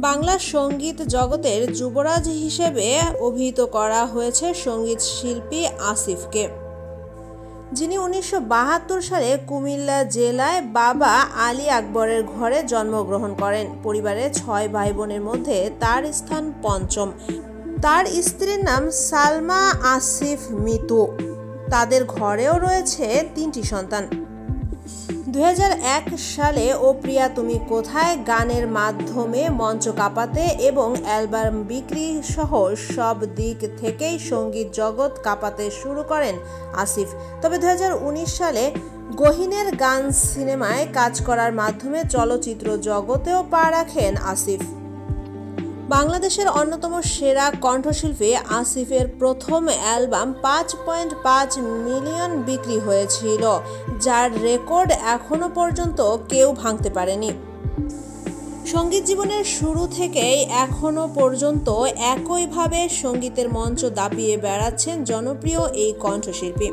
বাংলা সঙ্গীত জগতের যুবরাজ হিসেবে অভিহিত করা হয়েছে সঙ্গীত শিল্পী আসিফকে, যিনি 1972 সালে কুমিল্লা জেলায় বাবা আলী আকবরের ঘরে জন্মগ্রহণ করেন। পরিবারে 6 ভাই বোনের মধ্যে তার স্থান পঞ্চম। তার স্ত্রীর নাম সালমা আসিফ মিতু। তাদের ঘরেও রয়েছে 3টি সন্তান। 2001 সালে ও প্রিয়া তুমি কোথায় গানের মাধ্যমে মঞ্চ কাঁপাতে এবং অ্যালবাম বিক্রি সহ সব দিক থেকেই সঙ্গীত জগৎ কাঁপাতে শুরু করেন আসিফ। তবে 2019 সালে গহীনের গান সিনেমায় কাজ করার মাধ্যমে চলচ্চিত্র জগতেও পা রাখেন আসিফ। বাংলাদেশের অন্যতম সেরা কণ্ঠশিল্পী আসিফের প্রথম অ্যালবাম 5.5 মিলিয়ন বিক্রি হয়েছিল, যার রেকর্ড এখনো পর্যন্ত কেউ ভাঙতে পারেনি। সঙ্গীত জীবনের শুরু থেকেই এখনো পর্যন্ত একইভাবে সঙ্গীতের মঞ্চ দাপিয়ে বেড়াচ্ছেন জনপ্রিয় এই কণ্ঠশিল্পী।